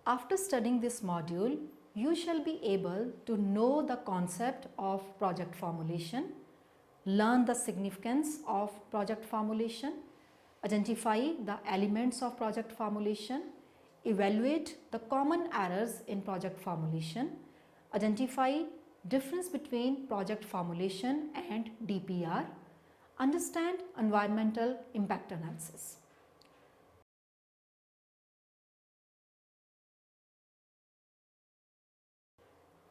After studying this module, you shall be able to know the concept of project formulation, learn the significance of project formulation, identify the elements of project formulation, evaluate the common errors in project formulation, identify difference between project formulation and DPR, understand environmental impact analysis.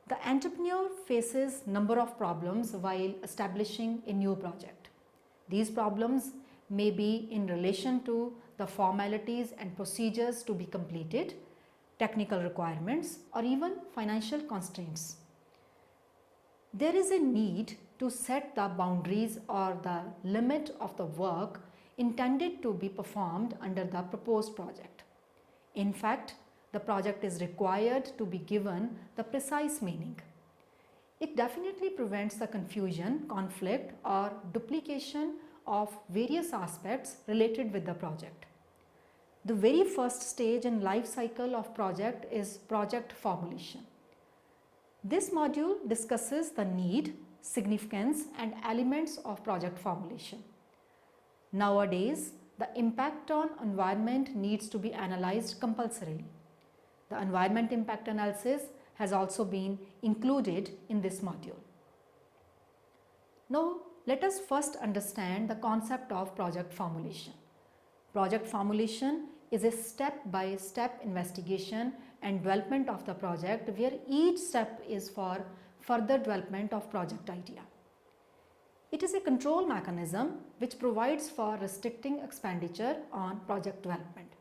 The entrepreneur faces number of problems while establishing a new project. These problems may be in relation to the formalities and procedures to be completed, technical requirements, or even financial constraints. There is a need to set the boundaries or the limit of the work intended to be performed under the proposed project. In fact, the project is required to be given the precise meaning. It definitely prevents the confusion, conflict, or duplication of various aspects related with the project. The very first stage in life cycle of project is project formulation. This module discusses the need, significance, and elements of project formulation. Nowadays, the impact on environment needs to be analyzed compulsorily. The environment impact analysis has also been included in this module. Now, let us first understand the concept of project formulation. Project formulation is a step-by-step investigation and development of the project where each step is for further development of project idea. It is a control mechanism which provides for restricting expenditure on project development.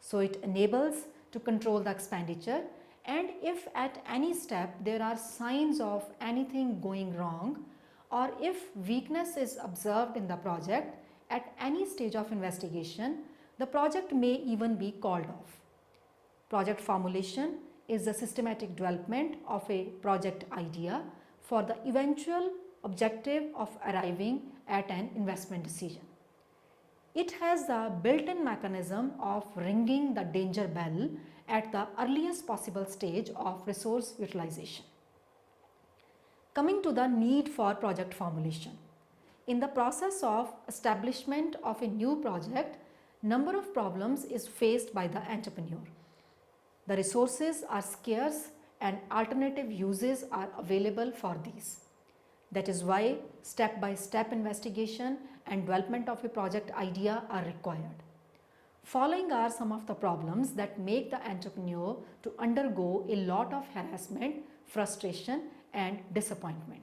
So it enables to control the expenditure, and if at any step there are signs of anything going wrong, or if weakness is observed in the project at any stage of investigation, the project may even be called off. Project formulation is the systematic development of a project idea for the eventual objective of arriving at an investment decision. It has the built-in mechanism of ringing the danger bell at the earliest possible stage of resource utilization. Coming to the need for project formulation. In the process of establishment of a new project, number of problems is faced by the entrepreneur. The resources are scarce and alternative uses are available for these. That is why step-by-step investigation and development of a project idea are required. Following are some of the problems that make the entrepreneur to undergo a lot of harassment, frustration, and disappointment.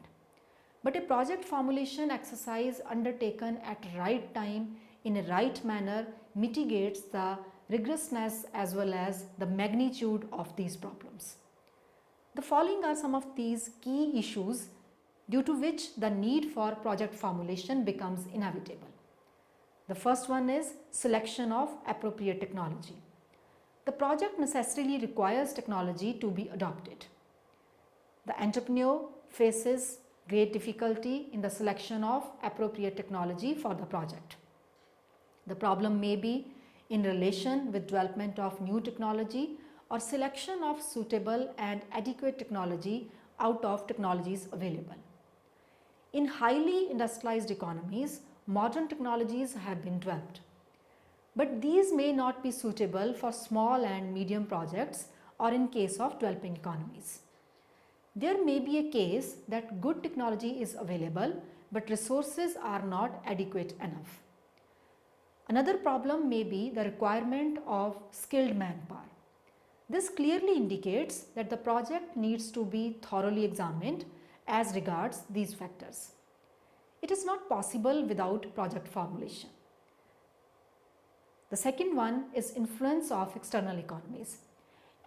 But a project formulation exercise undertaken at right time in a right manner mitigates the rigorousness as well as the magnitude of these problems. The following are some of these key issues due to which the need for project formulation becomes inevitable. The first one is selection of appropriate technology. The project necessarily requires technology to be adopted. The entrepreneur faces great difficulty in the selection of appropriate technology for the project. The problem may be in relation with development of new technology or selection of suitable and adequate technology out of technologies available. In highly industrialized economies, modern technologies have been developed, but these may not be suitable for small and medium projects or in case of developing economies. There may be a case that good technology is available, but resources are not adequate enough. Another problem may be the requirement of skilled manpower. This clearly indicates that the project needs to be thoroughly examined as regards these factors. It is not possible without project formulation. The second one is influence of external economies.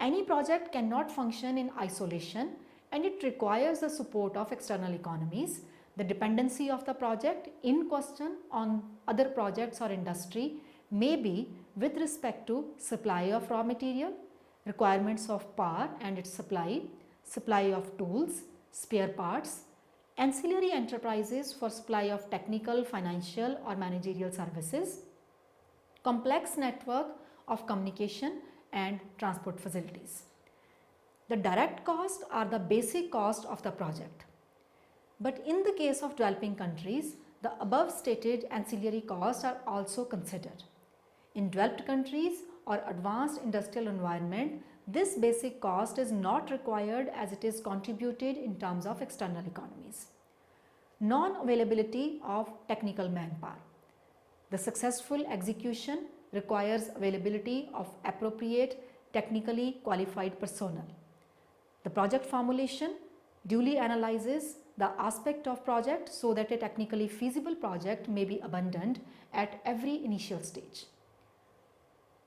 Any project cannot function in isolation and it requires the support of external economies. The dependency of the project in question on other projects or industry may be with respect to supply of raw material, requirements of power and its supply, supply of tools, spare parts, ancillary enterprises for supply of technical, financial or managerial services, complex network of communication and transport facilities. The direct costs are the basic cost of the project. But in the case of developing countries, the above stated ancillary costs are also considered. In developed countries or advanced industrial environment, this basic cost is not required as it is contributed in terms of external economies. Non-availability of technical manpower. The successful execution requires availability of appropriate technically qualified personnel. The project formulation duly analyzes the aspect of project so that a technically feasible project may be abandoned at every initial stage.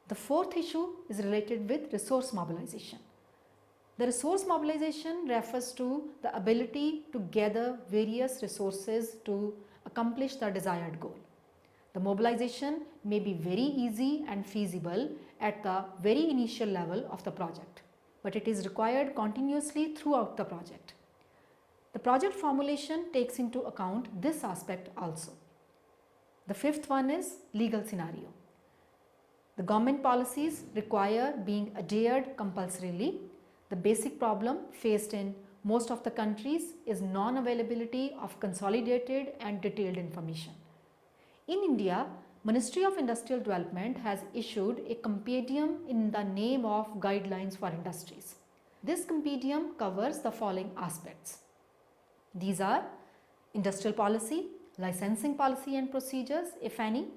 The fourth issue is related with resource mobilization. The resource mobilization refers to the ability to gather various resources to accomplish the desired goal. The mobilization may be very easy and feasible at the very initial level of the project, but it is required continuously throughout the project. The project formulation takes into account this aspect also. The fifth one is legal scenario. The government policies require being adhered compulsorily. The basic problem faced in most of the countries is non-availability of consolidated and detailed information. In India, Ministry of Industrial Development has issued a compendium in the name of Guidelines for Industries. This compendium covers the following aspects. These are industrial policy, licensing policy and procedures, if any,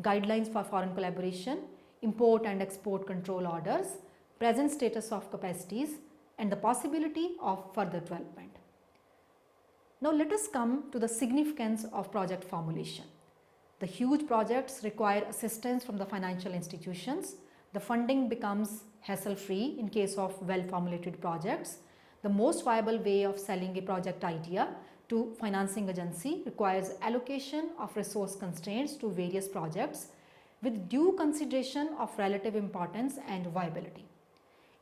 guidelines for foreign collaboration, import and export control orders, present status of capacities, and the possibility of further development. Now let us come to the significance of project formulation. The huge projects require assistance from the financial institutions. The funding becomes hassle-free in case of well-formulated projects. The most viable way of selling a project idea to financing agency requires allocation of resource constraints to various projects with due consideration of relative importance and viability.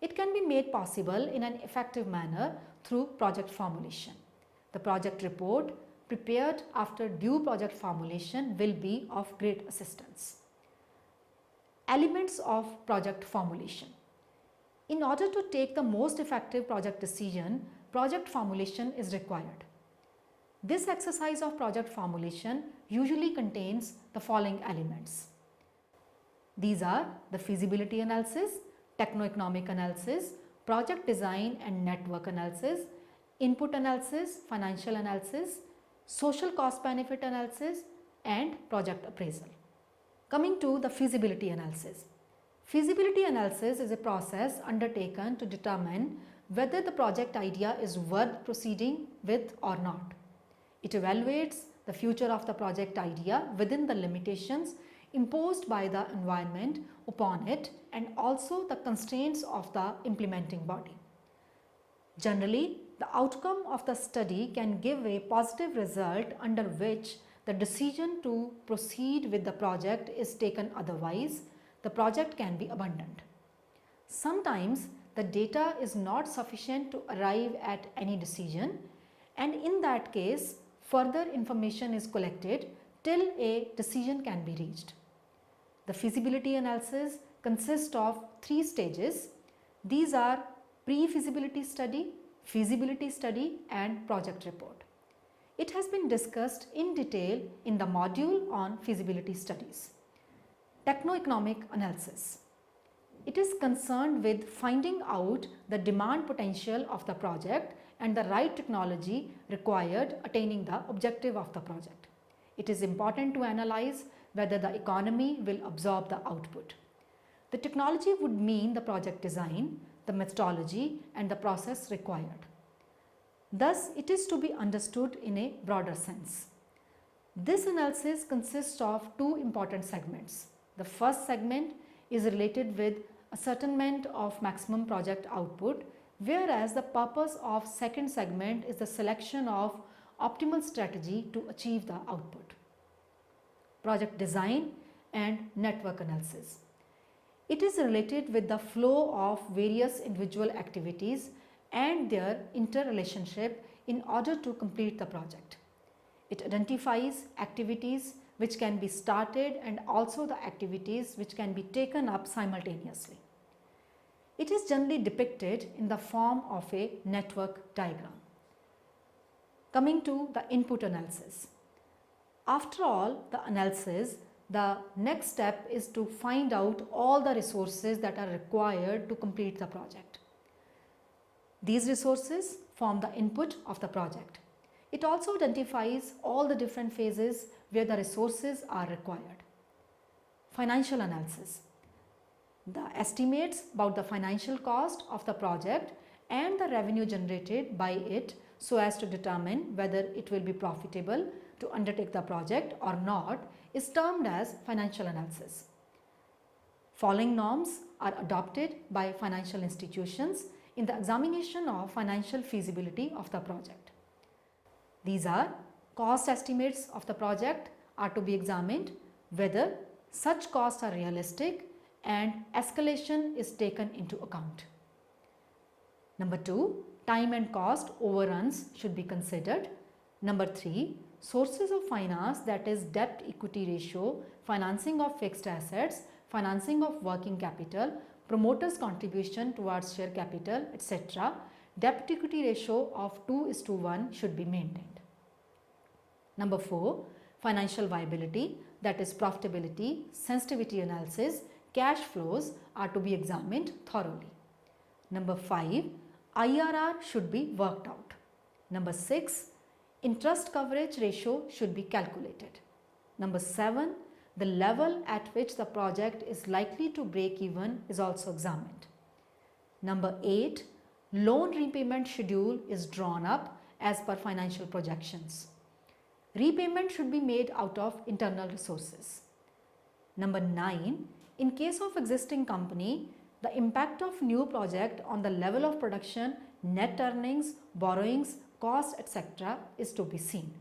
It can be made possible in an effective manner through project formulation. The project report prepared after due project formulation will be of great assistance. Elements of project formulation. In order to take the most effective project decision, project formulation is required. This exercise of project formulation usually contains the following elements. These are the feasibility analysis, techno-economic analysis, project design and network analysis, input analysis, financial analysis, social cost benefit analysis, and project appraisal. Coming to the feasibility analysis. Feasibility analysis is a process undertaken to determine whether the project idea is worth proceeding with or not. It evaluates the future of the project idea within the limitations imposed by the environment upon it and also the constraints of the implementing body. Generally, the outcome of the study can give a positive result under which the decision to proceed with the project is taken, otherwise the project can be abandoned. Sometimes the data is not sufficient to arrive at any decision, and in that case further information is collected till a decision can be reached. The feasibility analysis consists of 3 stages. These are pre-feasibility study, feasibility study and project report. It has been discussed in detail in the module on feasibility studies. Techno-economic analysis. It is concerned with finding out the demand potential of the project and the right technology required attaining the objective of the project. It is important to analyze whether the economy will absorb the output. The technology would mean the project design, the methodology and the process required. Thus, it is to be understood in a broader sense. This analysis consists of 2 important segments. The first segment is related with ascertainment of maximum project output, whereas the purpose of second segment is the selection of optimal strategy to achieve the output. Project design and network analysis. It is related with the flow of various individual activities and their interrelationship in order to complete the project. It identifies activities which can be started and also the activities which can be taken up simultaneously. It is generally depicted in the form of a network diagram. Coming to the input analysis. After all the analysis, the next step is to find out all the resources that are required to complete the project. These resources form the input of the project. It also identifies all the different phases where the resources are required. Financial analysis. The estimates about the financial cost of the project and the revenue generated by it so as to determine whether it will be profitable to undertake the project or not is termed as financial analysis. Following norms are adopted by financial institutions in the examination of financial feasibility of the project. These are: cost estimates of the project are to be examined whether such costs are realistic and escalation is taken into account. Number 2, time and cost overruns should be considered. Number 3, sources of finance, that is debt equity ratio, financing of fixed assets, financing of working capital, promoters contribution towards share capital, etc. Debt equity ratio of 2:1 should be maintained. Number 4, financial viability, that is profitability, sensitivity analysis, cash flows are to be examined thoroughly. Number 5, IRR should be worked out. Number 6, interest coverage ratio should be calculated. Number 7, the level at which the project is likely to break even is also examined. Number 8, loan repayment schedule is drawn up as per financial projections. Repayment should be made out of internal resources. Number 9, in case of existing company, the impact of new project on the level of production, net earnings, borrowings, costs, etc. is to be seen.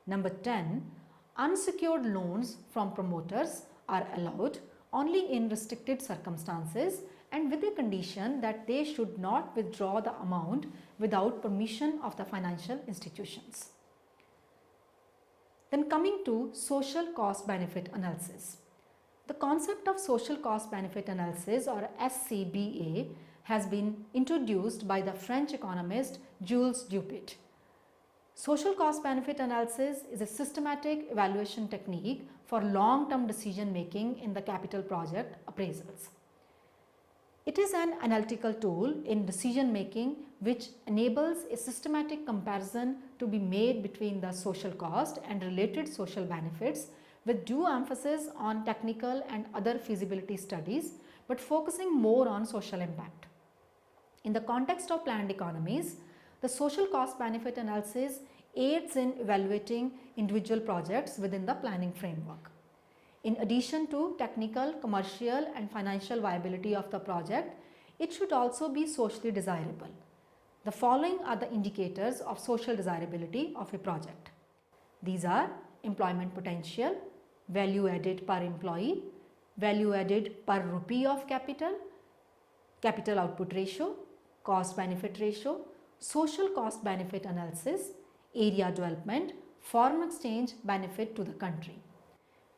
Number 10, unsecured loans from promoters are allowed only in restricted circumstances and with the condition that they should not withdraw the amount without permission of the financial institutions. Then coming to social cost benefit analysis. The concept of social cost benefit analysis, or SCBA, has been introduced by the French economist Jules Dupuit. Social cost benefit analysis is a systematic evaluation technique for long-term decision making in the capital project appraisals. It is an analytical tool in decision making which enables a systematic comparison to be made between the social cost and related social benefits, with due emphasis on technical and other feasibility studies, but focusing more on social impact. In the context of planned economies, the social cost benefit analysis aids in evaluating individual projects within the planning framework. In addition to technical, commercial and financial viability of the project, it should also be socially desirable. The following are the indicators of social desirability of a project. These are employment potential, value added per employee, value added per rupee of capital, capital output ratio, cost benefit ratio, social cost benefit analysis, area development, foreign exchange benefit to the country.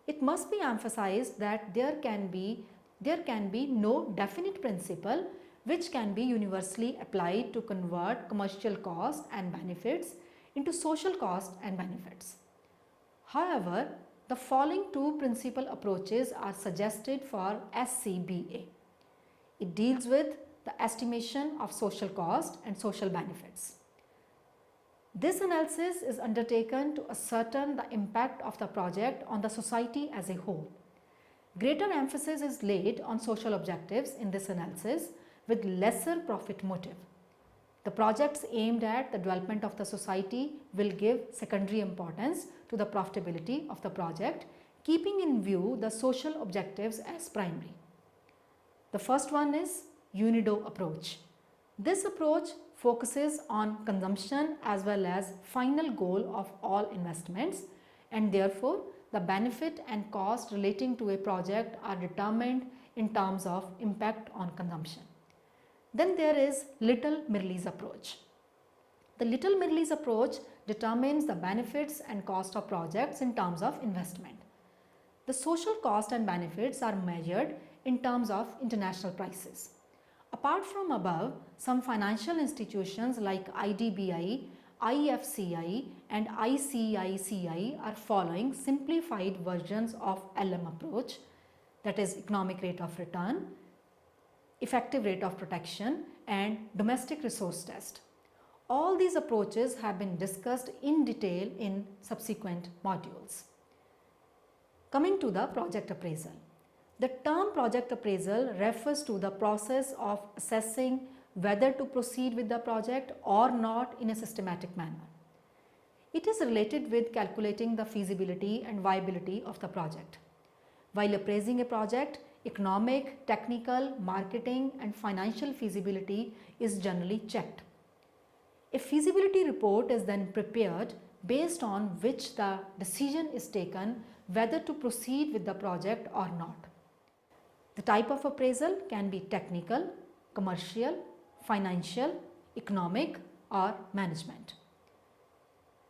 It must be emphasized that there can be no definite principle which can be universally applied to convert commercial cost and benefits into social cost and benefits. However, the following two principal approaches are suggested for SCBA. It deals with the estimation of social cost and social benefits. This analysis is undertaken to ascertain the impact of the project on the society as a whole. Greater emphasis is laid on social objectives in this analysis with lesser profit motive. The projects aimed at the development of the society will give secondary importance to the profitability of the project, keeping in view the social objectives as primary. The first one is UNIDO approach. This approach focuses on consumption as well as final goal of all investments, and therefore the benefit and cost relating to a project are determined in terms of impact on consumption. Then there is Little Mirrlees approach. The Little Mirrlees approach determines the benefits and cost of projects in terms of investment. The social cost and benefits are measured in terms of international prices. Apart from above, some financial institutions like IDBI, IFCI and ICICI are following simplified versions of LM approach, that is economic rate of return, effective rate of protection and domestic resource test. All these approaches have been discussed in detail in subsequent modules. Coming to the project appraisal. The term project appraisal refers to the process of assessing whether to proceed with the project or not in a systematic manner. It is related with calculating the feasibility and viability of the project. While appraising a project, economic, technical, marketing and financial feasibility is generally checked. A feasibility report is then prepared based on which the decision is taken whether to proceed with the project or not. The type of appraisal can be technical, commercial, financial, economic or management.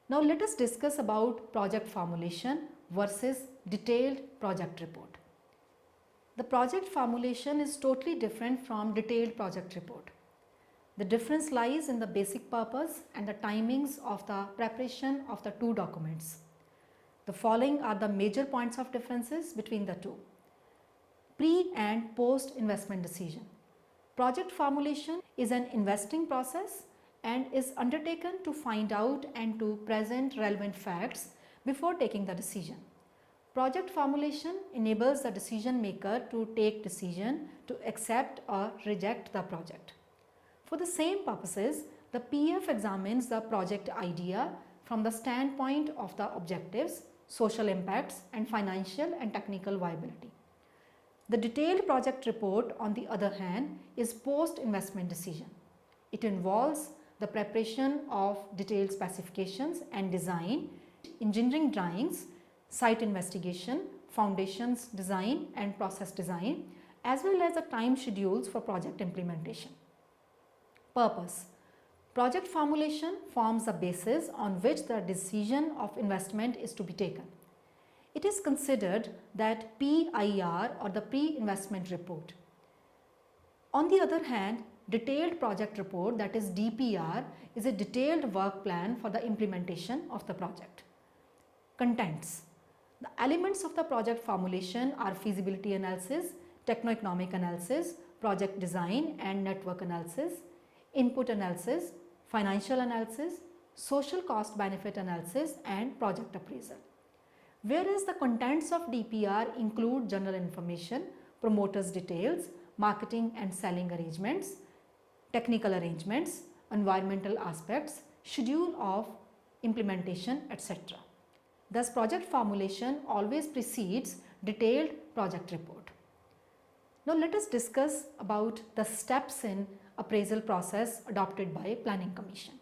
Now let us discuss about project formulation versus detailed project report. The project formulation is totally different from detailed project report. The difference lies in the basic purpose and the timings of the preparation of the two documents. The following are the major points of differences between the two. Pre and post investment decision. Project formulation is an investing process and is undertaken to find out and to present relevant facts before taking the decision. Project formulation enables the decision maker to take decision to accept or reject the project. For the same purposes, the PF examines the project idea from the standpoint of the objectives, social impacts and financial and technical viability. The detailed project report, on the other hand, is post-investment decision. It involves the preparation of detailed specifications and design, engineering drawings, site investigation, foundations design and process design, as well as the time schedules for project implementation. Purpose. Project formulation forms the basis on which the decision of investment is to be taken. It is considered that PIR or the pre-investment report. On the other hand, detailed project report, that is DPR, is a detailed work plan for the implementation of the project. Contents. The elements of the project formulation are feasibility analysis, techno-economic analysis, project design and network analysis, input analysis, financial analysis, social cost benefit analysis and project appraisal. Whereas the contents of DPR include general information, promoters details, marketing and selling arrangements, technical arrangements, environmental aspects, schedule of implementation, etc. Thus, project formulation always precedes detailed project report. Now let us discuss about the steps in appraisal process adopted by Planning Commission.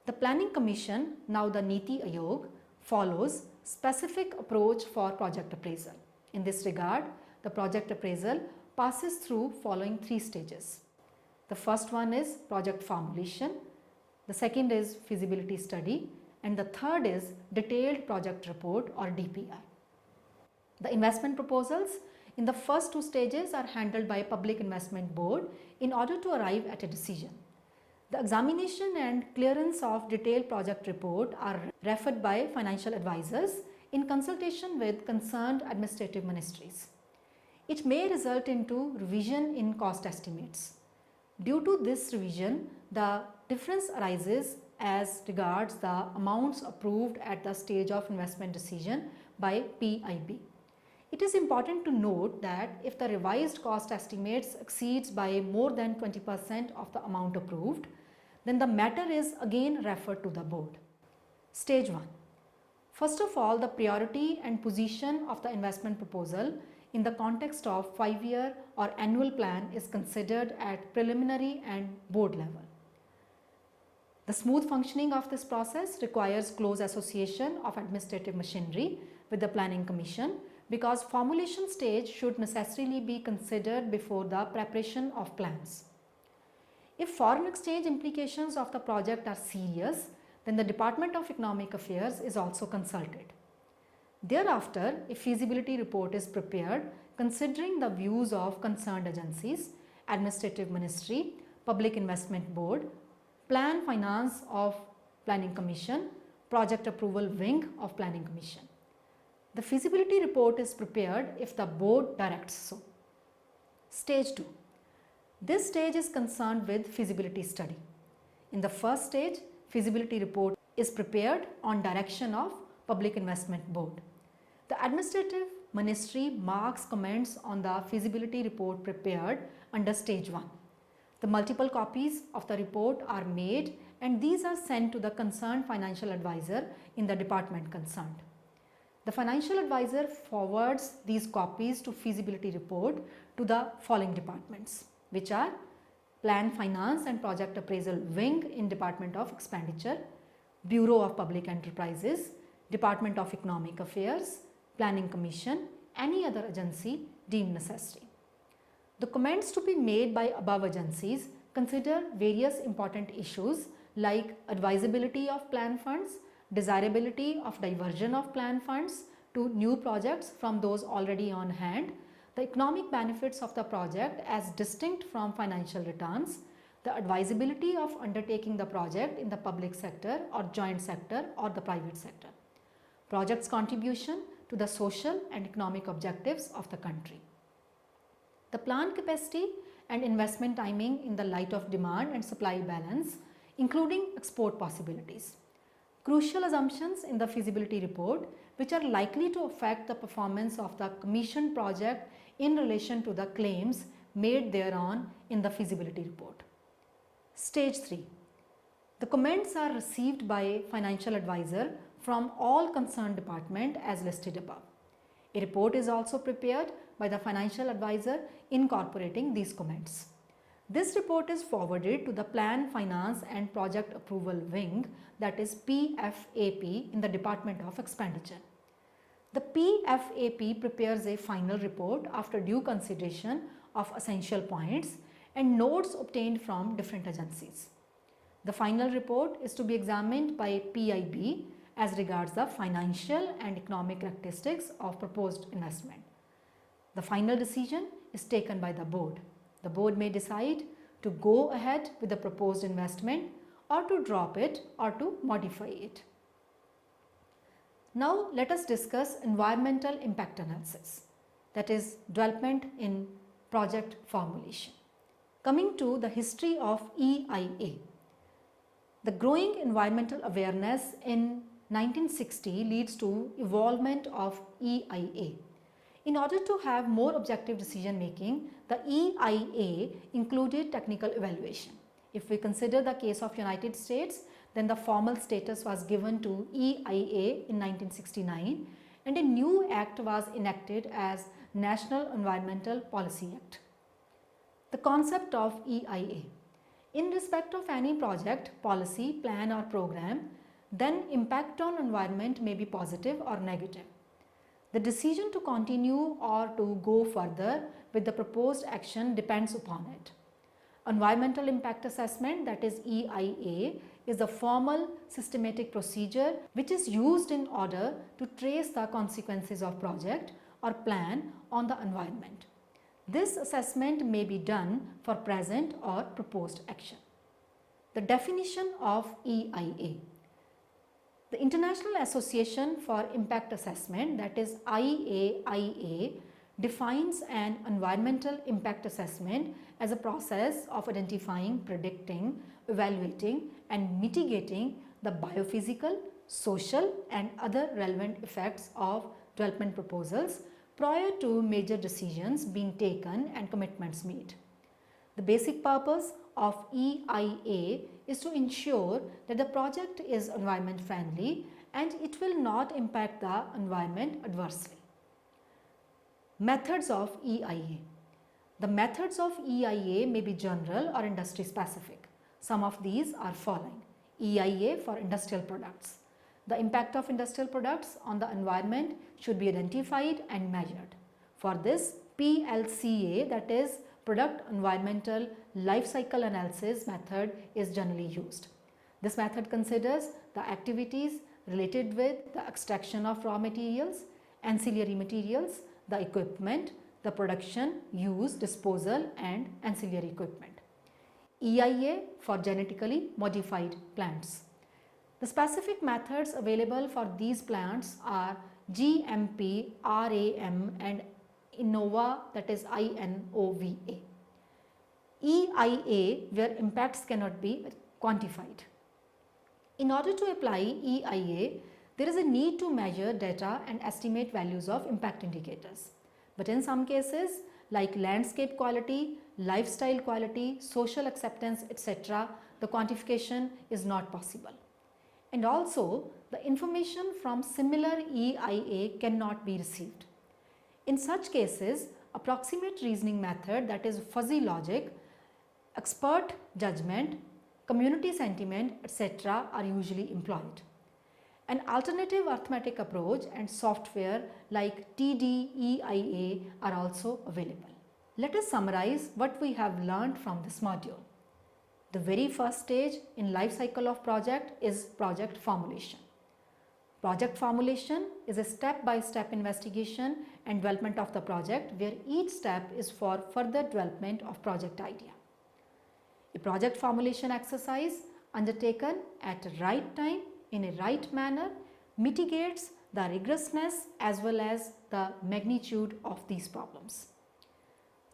The Planning Commission, now the Niti Aayog, follows specific approach for project appraisal. In this regard, the project appraisal passes through following three stages. The first one is project formulation, the second is feasibility study, and the third is detailed project report or DPR. The investment proposals in the first two stages are handled by Public Investment Board in order to arrive at a decision. The examination and clearance of detailed project report are referred by financial advisors in consultation with concerned administrative ministries. It may result into revision in cost estimates. Due to this revision, the difference arises as regards the amounts approved at the stage of investment decision by PIB. It is important to note that if the revised cost estimates exceeds by more than 20% of the amount approved, then the matter is again referred to the board. Stage 1. First of all, the priority and position of the investment proposal in the context of 5-year or annual plan is considered at preliminary and board level. The smooth functioning of this process requires close association of administrative machinery with the Planning Commission, because formulation stage should necessarily be considered before the preparation of plans. If foreign exchange implications of the project are serious, then the Department of Economic Affairs is also consulted. Thereafter, a feasibility report is prepared considering the views of concerned agencies, Administrative Ministry, Public Investment Board, Plan Finance of Planning Commission, Project Approval Wing of Planning Commission. The feasibility report is prepared if the board directs so. Stage 2. This stage is concerned with feasibility study. In the first stage, feasibility report is prepared on direction of Public Investment Board. The Administrative Ministry marks comments on the feasibility report prepared under stage 1. The multiple copies of the report are made and these are sent to the concerned financial advisor in the department concerned. The financial advisor forwards these copies to feasibility report to the following departments, which are Plan Finance and Project Appraisal Wing in Department of Expenditure, Bureau of Public Enterprises, Department of Economic Affairs, Planning Commission, any other agency deemed necessary. The comments to be made by above agencies consider various important issues like advisability of plan funds, desirability of diversion of plan funds to new projects from those already on hand, the economic benefits of the project as distinct from financial returns, the advisability of undertaking the project in the public sector or joint sector or the private sector, project's contribution to the social and economic objectives of the country, the plant capacity and investment timing in the light of demand and supply balance, including export possibilities. Crucial assumptions in the feasibility report which are likely to affect the performance of the commissioned project in relation to the claims made thereon in the feasibility report. Stage 3. The comments are received by financial advisor from all concerned department as listed above. A report is also prepared by the financial advisor incorporating these comments. This report is forwarded to the Plan Finance and Project Approval Wing, that is PFAP, in the Department of Expenditure. The PFAP prepares a final report after due consideration of essential points and notes obtained from different agencies. The final report is to be examined by PIB as regards the financial and economic characteristics of proposed investment. The final decision is taken by the board. The board may decide to go ahead with the proposed investment or to drop it or to modify it. Now let us discuss environmental impact analysis, that is development in project formulation. Coming to the history of EIA. The growing environmental awareness in 1960 leads to evolvement of EIA. In order to have more objective decision making, the EIA included technical evaluation. If we consider the case of United States, then the formal status was given to EIA in 1969 and a new act was enacted as National Environmental Policy Act. The concept of EIA. In respect of any project, policy, plan or program, then impact on environment may be positive or negative. The decision to continue or to go further with the proposed action depends upon it. Environmental impact assessment, that is EIA, is the formal systematic procedure which is used in order to trace the consequences of project or plan on the environment. This assessment may be done for present or proposed action. The definition of EIA. The International Association for Impact Assessment, that is IAIA, defines an environmental impact assessment as a process of identifying, predicting, evaluating and mitigating the biophysical, social and other relevant effects of development proposals prior to major decisions being taken and commitments made. The basic purpose of EIA is to ensure that the project is environment friendly and it will not impact the environment adversely. Methods of EIA. The methods of EIA may be general or industry specific. Some of these are following. EIA for industrial products. The impact of industrial products on the environment should be identified and measured. For this, PLCA, that is Product Environmental Life Cycle Analysis method, is generally used. This method considers the activities related with the extraction of raw materials, ancillary materials, the equipment, the production, use, disposal and ancillary equipment. EIA for genetically modified plants. The specific methods available for these plants are GMP, RAM and INOVA, that is INOVA. EIA where impacts cannot be quantified. In order to apply EIA, there is a need to measure data and estimate values of impact indicators. But in some cases, like landscape quality, lifestyle quality, social acceptance, etc., the quantification is not possible. And also, the information from similar EIA cannot be received. In such cases, approximate reasoning method, that is fuzzy logic, expert judgment, community sentiment, etc., are usually employed. An alternative arithmetic approach and software like TDEIA are also available. Let us summarize what we have learned from this module. The very first stage in life cycle of project is project formulation. Project formulation is a step-by-step investigation and development of the project where each step is for further development of project idea. A project formulation exercise undertaken at the right time in a right manner mitigates the rigorousness as well as the magnitude of these problems.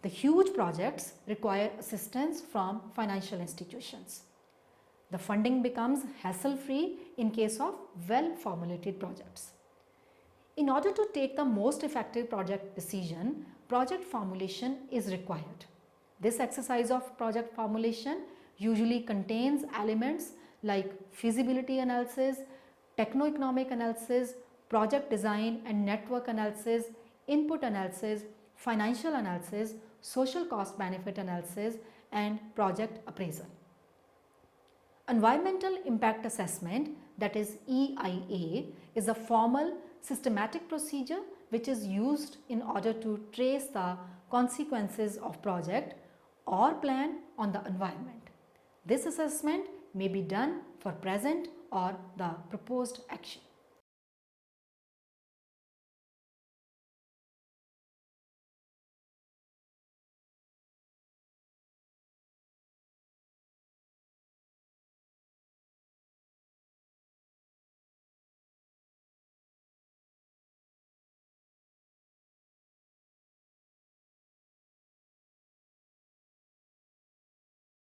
The huge projects require assistance from financial institutions. The funding becomes hassle-free in case of well-formulated projects. In order to take the most effective project decision, project formulation is required. This exercise of project formulation usually contains elements like feasibility analysis, techno-economic analysis, project design and network analysis, input analysis, financial analysis, social cost benefit analysis and project appraisal. Environmental impact assessment, that is EIA, is a formal systematic procedure which is used in order to trace the consequences of project or plan on the environment. This assessment may be done for present or the proposed action.